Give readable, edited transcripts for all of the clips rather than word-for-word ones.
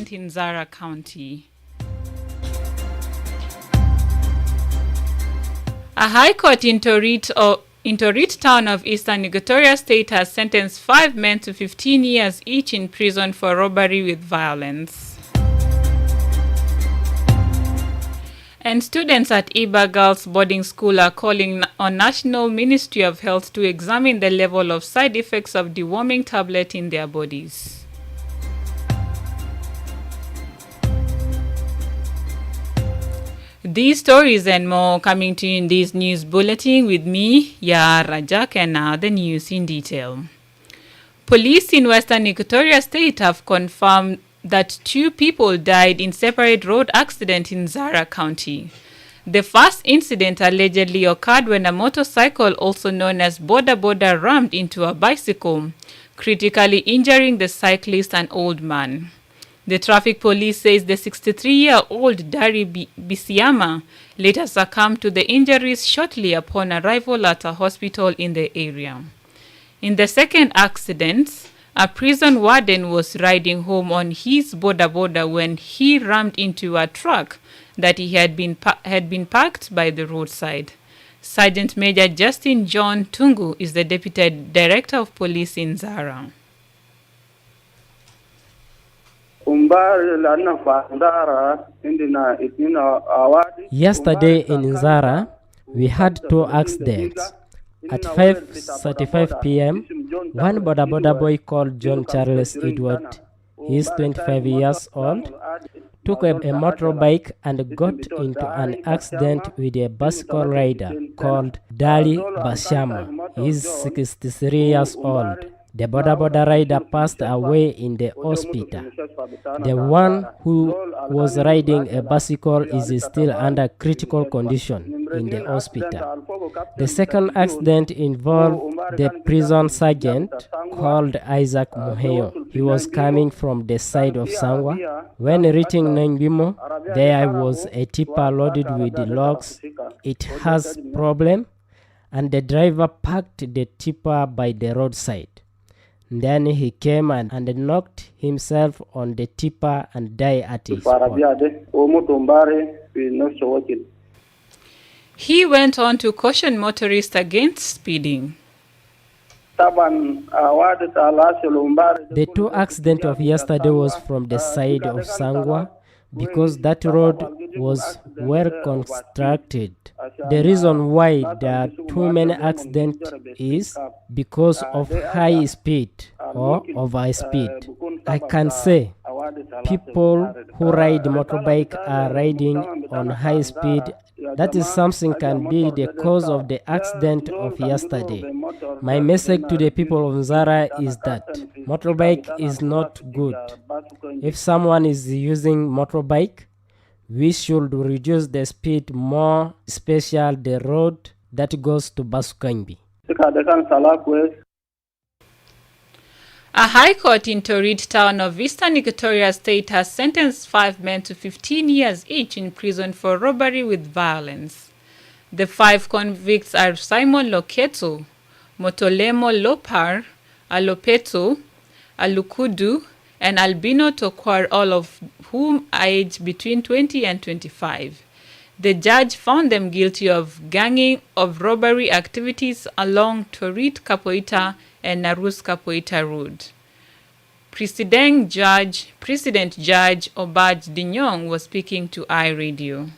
in Zara County. A high court in Torit town of Eastern Equatoria State has sentenced 5 men to 15 years each in prison for robbery with violence. And students at Iba Girls Boarding School are calling on National Ministry of Health to examine the level of side effects of deworming tablet in their bodies. These stories and more coming to you in this news bulletin with me, Ya Rajak, and now the news in detail. Police in Western Equatoria State have confirmed that 2 people died in separate road accident in Zara County. The first incident allegedly occurred when a motorcycle, also known as Boda Boda, rammed into a bicycle, critically injuring the cyclist, an old man. The traffic police says the 63-year-old Dari Bisiama later succumbed to the injuries shortly upon arrival at a hospital in the area. In the second accident, a prison warden was riding home on his Boda Boda when he rammed into a truck that he had been parked by the roadside. Sergeant Major Justin John Tungu is the Deputy Director of Police in Zara. Yesterday in Zara, we had 2 accidents. At 5:35 p.m., one Boda Boda boy called John Charles Edward, he is 25 years old, took a motorbike and got into an accident with a bicycle rider called Dali Bashama. He is 63 years old. The Boda Boda rider passed away in the hospital. The one who was riding a bicycle is still under critical condition in the hospital. The second accident involved the prison sergeant called Isaac Muheo. He was coming from the side of Sangwa. When reaching Nangimo, there was a tipper loaded with logs. It has problem, and the driver parked the tipper by the roadside. Then he came and knocked himself on the tipper and died at his spot. He went on to caution motorists against speeding. The 2 accidents of yesterday was from the side of Sangwa because that road was well constructed. The reason why there are too many accidents is because of high speed or over speed. I can say people who ride motorbike are riding on high speed. That is something can be the cause of the accident of yesterday. My message to the people of Zara is that motorbike is not good. If someone is using motorbike, we should reduce the speed more, especially the road that goes to Basukanbi. A high court in Torit town of Eastern Equatoria State has sentenced 5 men to 15 years each in prison for robbery with violence. The 5 convicts are Simon Loketo, Motolemo Lopar, Alopeto, Alukudu, and Albino Tokwar, all of whom are aged between 20 and 25. The judge found them guilty of ganging of robbery activities along Torit Capoeira and Narus Capoeira Road. President Judge Obaj Dinyong was speaking to iRadio.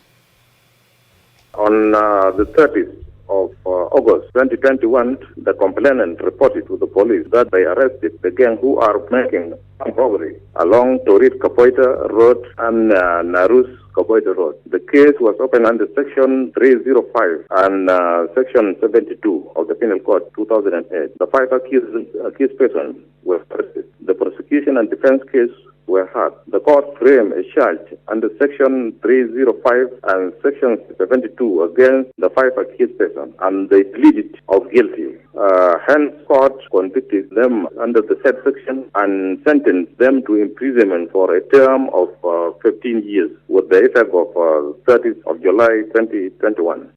On the 30th of August 2021, the complainant reported to the police that they arrested the gang who are making robbery along Torit Capoeira Road and Narus Capoeira Road. The case was opened under Section 305 and Section 72 of the Penal Code 2008. The 5 accused persons were arrested. The prosecution and defense case were heard. The court framed a charge under Section 305 and Section 72 against the 5 accused persons, and they pleaded of guilty. Hence, court convicted them under the said section and sentenced them to imprisonment for a term of 15 years with the effect of 30th of July 2021.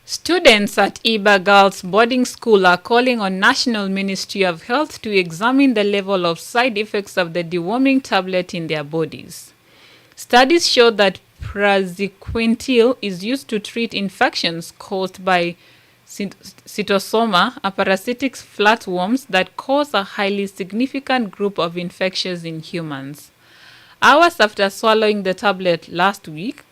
Students at Iba Girls Boarding School are calling on National Ministry of Health to examine the level of side effects of the deworming tablet in their bodies. Studies show that praziquantel is used to treat infections caused by cytosoma, a parasitic flatworms that cause a highly significant group of infections in humans. Hours after swallowing the tablet last week,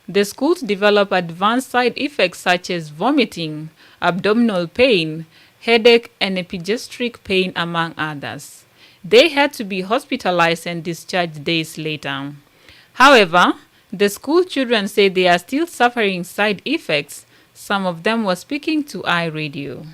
the schools develop advanced side effects such as vomiting, abdominal pain, headache, and epigastric pain, among others. They had to be hospitalized and discharged days later. However, the school children say they are still suffering side effects. Some of them were speaking to iRadio.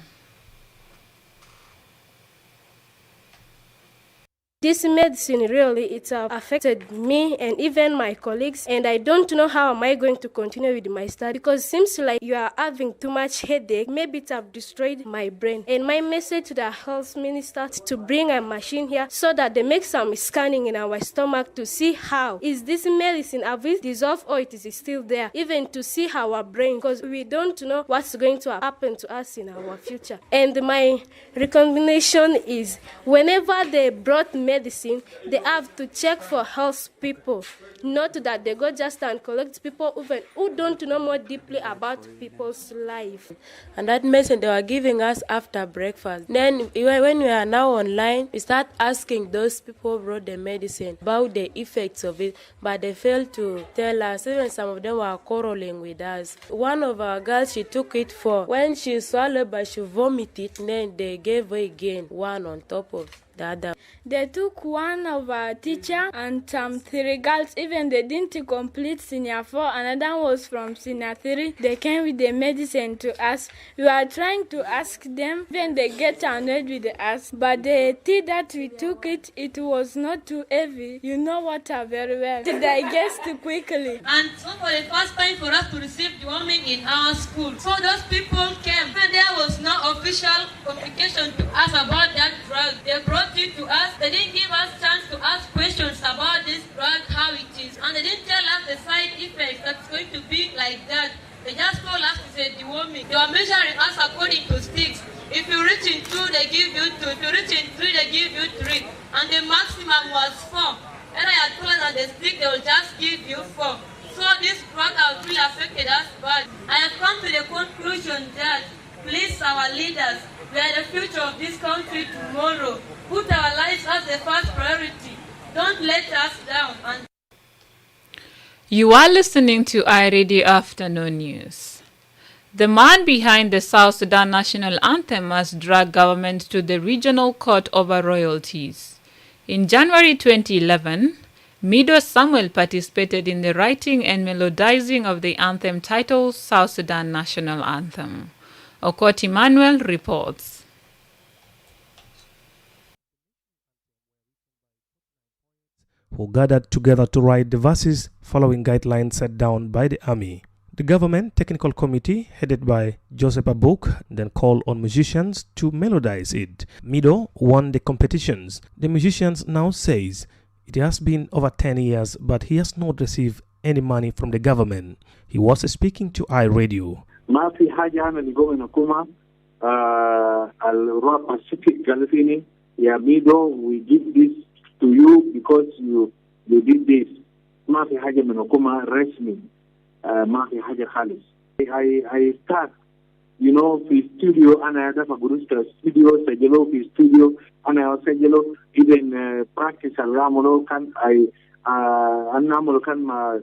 This medicine really, it's affected me and even my colleagues, and I don't know how am I going to continue with my study because it seems like you are having too much headache. Maybe it have destroyed my brain. And my message to the health minister to bring a machine here so that they make some scanning in our stomach to see how is this medicine, have it dissolved or it is still there, even to see our brain because we don't know what's going to happen to us in our future. And my recommendation is whenever they brought medicine, they have to check for health people, not that they go just and collect people even who don't know more deeply about people's life. And that medicine they were giving us after breakfast. Then when we are now online, we start asking those people who brought the medicine about the effects of it, but they failed to tell us. Even some of them were quarreling with us. One of our girls, she took it for when she swallowed, but she vomited, and then they gave her again one on top of the other. They took one of our teacher and some 3 girls, even they didn't complete senior 4, another was from senior 3. They came with the medicine to us. We were trying to ask them, then they get annoyed with us. But the tea that we took it was not too heavy. You know water very well. To digest quickly. And so for the first time for us to receive deworming in our school. So those people came and there was no official communication to us about that drug. They brought it to us. They didn't give us chance to ask questions about this drug, how it is. And they didn't tell us the side effects that's going to be like that. They just told us it's a deworming. They were measuring us according to sticks. If you reach in 2, they give you 2. If you reach in 3, they give you 3. And the maximum was 4. And I had told them the stick, they will just give you 4. So this drug has really affected us bad. I have come to the conclusion that, please, our leaders, we are the future of this country tomorrow. Put our lives as the first priority. Don't let us down. You are listening to iRadio Afternoon News. The man behind the South Sudan National Anthem has dragged government to the regional court over royalties. In January 2011, Mido Samuel participated in the writing and melodizing of the anthem titled South Sudan National Anthem. Okot Emmanuel reports. Who gathered together to write the verses following guidelines set down by the army. The government technical committee, headed by Joseph Abuk, then called on musicians to melodize it. Mido won the competitions. The musicians now says it has been over 10 years, but he has not received any money from the government. He was speaking to iRadio. Mafi haja na nigowe na kuma al-Rua Pacific Galifini, ya Mido, we give this to you because you did this. Mafi haja menokuma resmi. Mafi haja khalis. I start, fi studio, ana ya dafa gurusta studio, sajelo fi studio, ana ya sajelo, even practice al-ramulo kan, an-namulo kan ma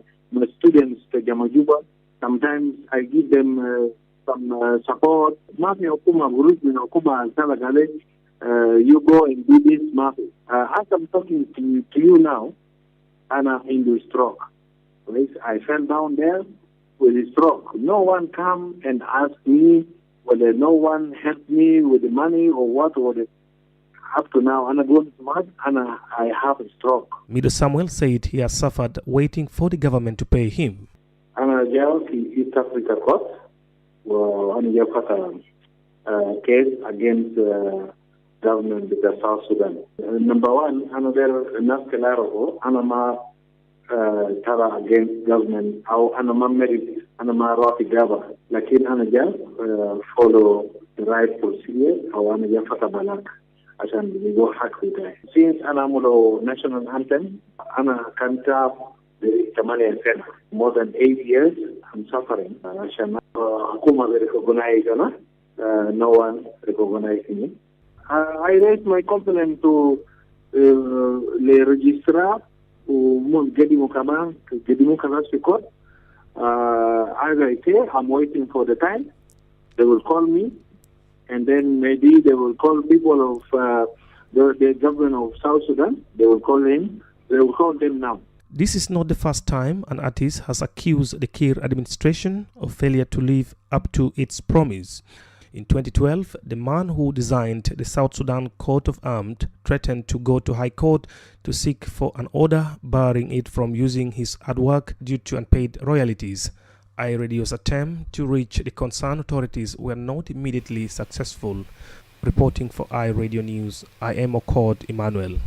students to Jamajuba. Sometimes I give them some support. Mafi okuma gurusta okuma salagale. You go and do this, Mafi. As I'm talking to you now, I'm in the stroke. I fell down there with a stroke. No one come and ask me whether no one helped me with the money or what. Up to now, I'm going to and I have a stroke. Mido Samuel said he has suffered waiting for the government to pay him. I'm a jail in East Africa court. I'm a case against government of the South Sudan. Number one, another Naskalaro, Anama Tara against government, how Anama merit أنا ما أروح إجابة لكن أنا جا follow the right procedure أو أنا جا فتح بلاك عشان يجوا حق بتاعي. Since أنا أعمله national anthem أنا كنت 8 سنة more than 8 years I'm suffering عشان حكومة recognize أنا no one recognize me. I raised my complaint to the registrar وقدموا كمان في court. As I say, I'm waiting for the time. They will call me, and then maybe they will call people of the government of South Sudan. They will call them. They will call them now. This is not the first time an artist has accused the Kiir administration of failure to live up to its promise. In 2012, the man who designed the South Sudan coat of arms threatened to go to High Court to seek for an order barring it from using his artwork due to unpaid royalties. iRadio's attempt to reach the concerned authorities were not immediately successful. Reporting for iRadio News, I am Okot Emmanuel.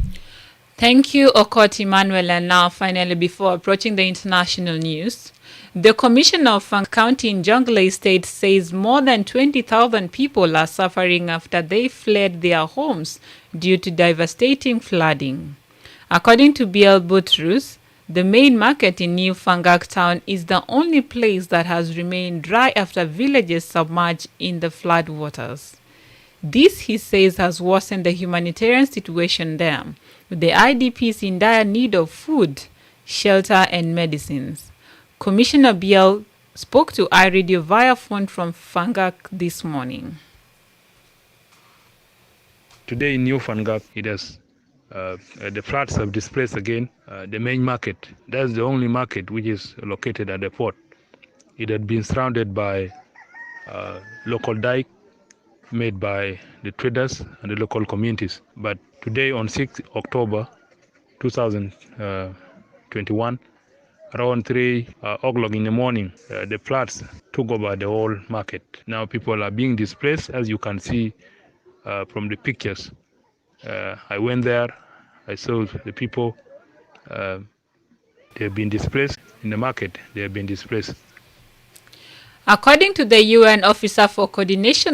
Thank you, Okot Emmanuel. And now, finally, before approaching the international news, the Commissioner of Fang County in Jonglei State says more than 20,000 people are suffering after they fled their homes due to devastating flooding. According to Biel Butrus, the main market in New Fangak town is the only place that has remained dry after villages submerged in the flood waters. This, he says, has worsened the humanitarian situation there, with the IDPs in dire need of food, shelter, and medicines. Commissioner Biel spoke to iRadio via phone from Fangak this morning. Today in New Fangak, it has the floods have displaced again the main market. That's the only market which is located at the port. It had been surrounded by local dike made by the traders and the local communities. But today on 6 October 2021, around 3 o'clock in the morning, the floods took over the whole market. Now people are being displaced, as you can see from the pictures. I went there, I saw the people, they have been displaced in the market, they have been displaced. According to the UN Officer for Coordination